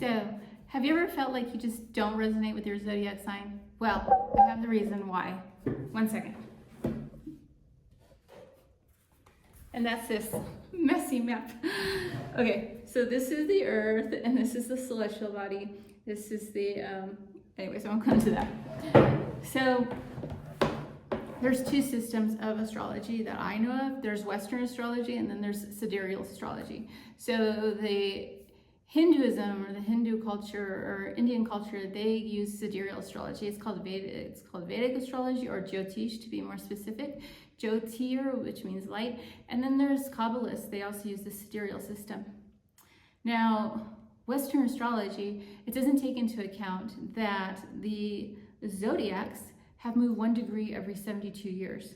So, have you ever felt like you just don't resonate with your zodiac sign? Well, I have the reason why. 1 second. And that's this messy map. Okay, so this is the Earth, and this is the celestial body. This is the, anyways, I won't come to that. So, there's two systems of astrology that I know of. There's Western astrology, and then there's sidereal astrology. So the Hinduism or the Hindu culture or Indian culture, they use sidereal astrology. It's called Vedic astrology, or Jyotish to be more specific. Jyotir, which means light. And then there's Kabbalists. They also use the sidereal system. Now, Western astrology, it doesn't take into account that the zodiacs have moved 1 degree every 72 years.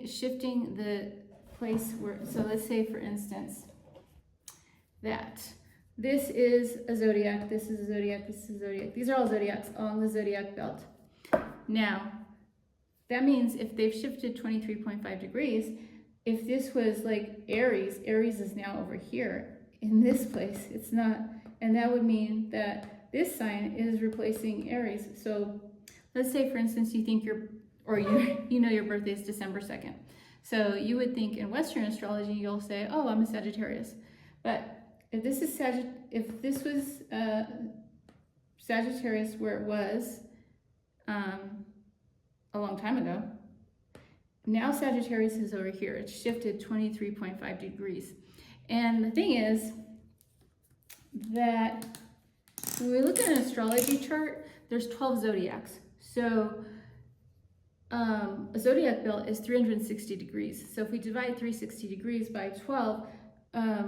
Shifting the place where, so let's say for instance, that this is a zodiac, this is a zodiac, this is a zodiac. These are all zodiacs along the zodiac belt. Now, that means if they've shifted 23.5 degrees, if this was like Aries, Aries is now over here in this place. It's not, and that would mean that this sign is replacing Aries. So let's say, for instance, you think you know your birthday is December 2nd. So you would think in Western astrology, you'll say, oh, I'm a Sagittarius. But if this is if this was Sagittarius where it was a long time ago, now Sagittarius is over here. It's shifted 23.5 degrees. And the thing is that when we look at an astrology chart, there's 12 zodiacs. So a zodiac belt is 360 degrees. So if we divide 360 degrees by 12,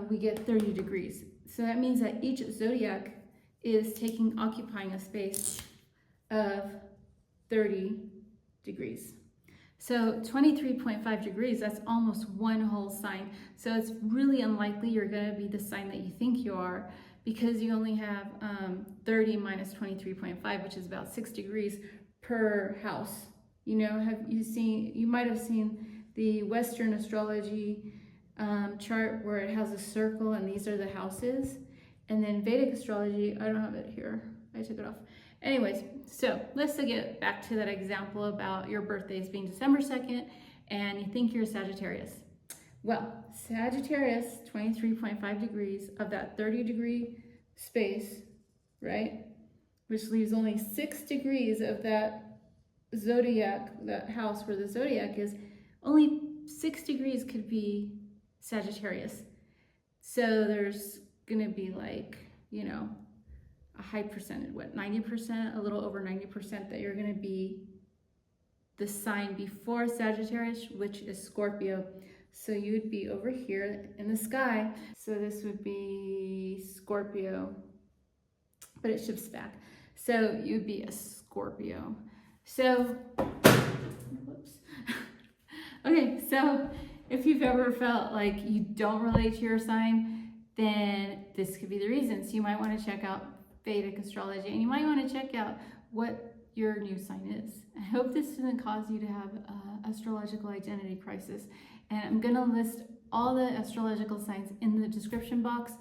we get 30 degrees. So that means that each zodiac is occupying a space of 30 degrees. So 23.5 degrees, that's almost one whole sign. So it's really unlikely you're going to be the sign that you think you are, because you only have 30 minus 23.5, which is about 6 degrees per house. You know, you might have seen the Western astrology chart where it has a circle and these are the houses. And then Vedic astrology, I don't have it here, I took it off. Anyways, so let's get back to that example about your birthdays being December 2nd and you think you're a Sagittarius. Well, Sagittarius, 23.5 degrees of that 30 degree space, right? Which leaves only 6 degrees of that zodiac, that house where the zodiac is, only 6 degrees could be Sagittarius. So there's gonna be like, you know, a high percentage, 90%, a little over 90% that you're gonna be the sign before Sagittarius, which is Scorpio. So you would be over here in the sky. So this would be Scorpio, but it shifts back. So you'd be a Scorpio. So, whoops. Okay, so if you've ever felt like you don't relate to your sign, then this could be the reason. So you might want to check out Vedic astrology, and you might want to check out what your new sign is. I hope this doesn't cause you to have an astrological identity crisis. And I'm going to list all the astrological signs in the description box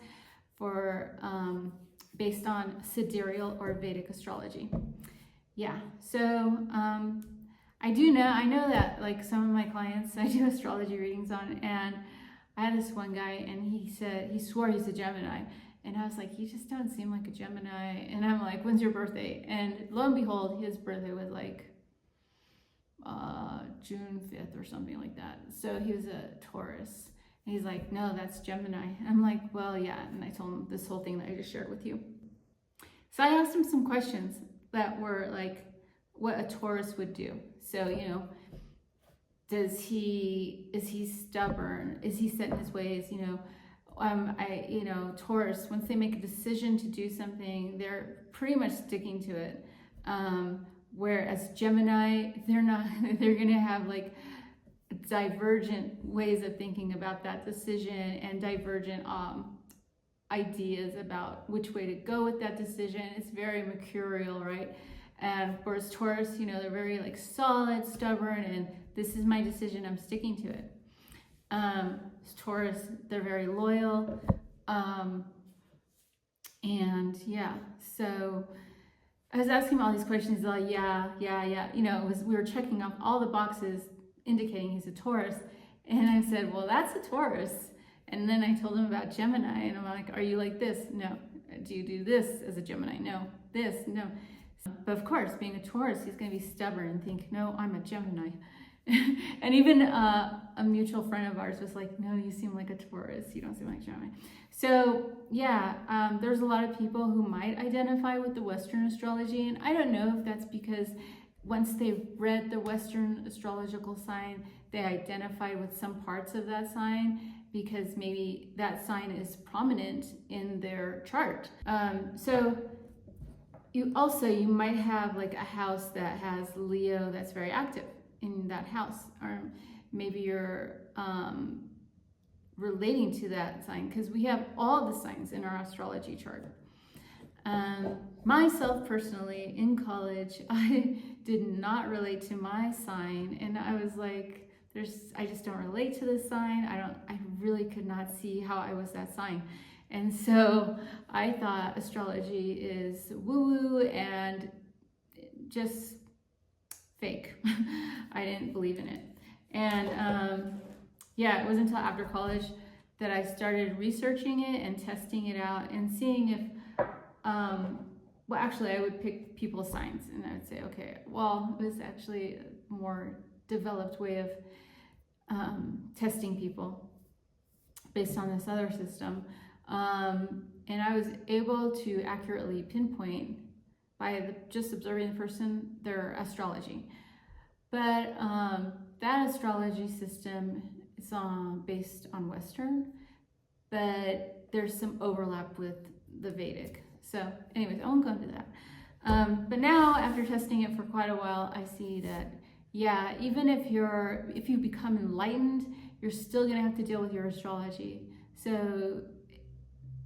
for based on sidereal or Vedic astrology. Yeah, so I know that like some of my clients I do astrology readings on, and I had this one guy and he swore he's a Gemini. And I was like, you just don't seem like a Gemini. And I'm like, when's your birthday? And lo and behold, his birthday was like June 5th or something like that. So he was a Taurus. And he's like, no, that's Gemini. I'm like, well, yeah. And I told him this whole thing that I just shared with you. So I asked him some questions that were like what a Taurus would do. So, you know, is he stubborn? Is he set in his ways? You know, Taurus, once they make a decision to do something, they're pretty much sticking to it. Whereas Gemini, they're not, they're going to have like divergent ways of thinking about that decision and divergent ideas about which way to go with that decision. It's very mercurial, right? And of course, Taurus, you know, they're very like solid, stubborn, and this is my decision, I'm sticking to it. Taurus, they're very loyal, and And yeah, so I was asking him all these questions, like, yeah. You know, we were checking off all the boxes indicating he's a Taurus. And I said, well, that's a Taurus. And then I told him about Gemini, and I'm like, are you like this? No. Do you do this as a Gemini? No. This? No. But of course, being a Taurus, he's going to be stubborn and think, no, I'm a Gemini. And even a mutual friend of ours was like, no, you seem like a Taurus. You don't seem like Gemini. So yeah, there's a lot of people who might identify with the Western astrology. And I don't know if that's because once they've read the Western astrological sign, they identify with some parts of that sign because maybe that sign is prominent in their chart. So you might have like a house that has Leo that's very active in that house, or maybe you're relating to that sign, because we have all the signs in our astrology chart. Myself personally, in college, I did not relate to my sign, and I was like, I just don't relate to this sign. I really could not see how I was that sign. And so I thought astrology is woo-woo and just fake. I didn't believe in it. And yeah, it was until after college that I started researching it and testing it out and seeing if, well, actually I would pick people's signs and I would say, okay, well, it was actually a more developed way of testing people based on this other system. And I was able to accurately pinpoint by just observing the person, their astrology. But that astrology system is based on Western, but there's some overlap with the Vedic. So anyways, I won't go into that. But now, after testing it for quite a while, I see that, yeah, even if you become enlightened, you're still gonna have to deal with your astrology. So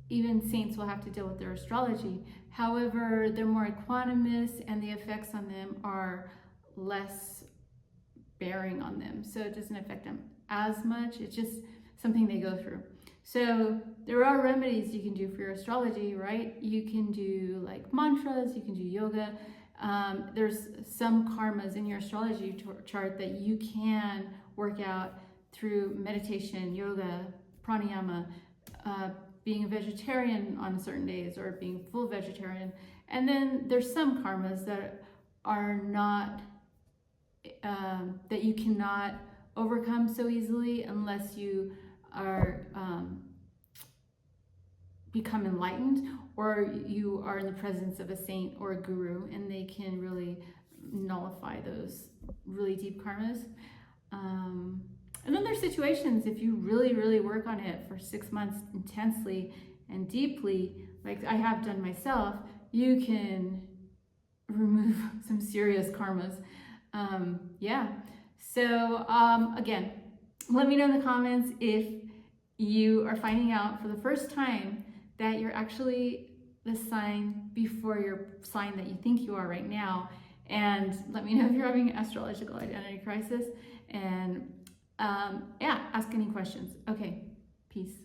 even saints will have to deal with their astrology. However, they're more equanimous and the effects on them are less bearing on them. So it doesn't affect them as much. It's just something they go through. So there are remedies you can do for your astrology, right? You can do like mantras, you can do yoga. There's some karmas in your astrology chart that you can work out through meditation, yoga, pranayama, being a vegetarian on certain days or being full vegetarian. And then there's some karmas that are not, that you cannot overcome so easily unless you are become enlightened, or you are in the presence of a saint or a guru, and they can really nullify those really deep karmas. And then there's situations, if you really, really work on it for 6 months intensely and deeply, like I have done myself, you can remove some serious karmas. Yeah. So again, let me know in the comments if you are finding out for the first time that you're actually the sign before your sign that you think you are right now. And let me know if you're having an astrological identity crisis. And yeah, ask any questions. Okay, peace.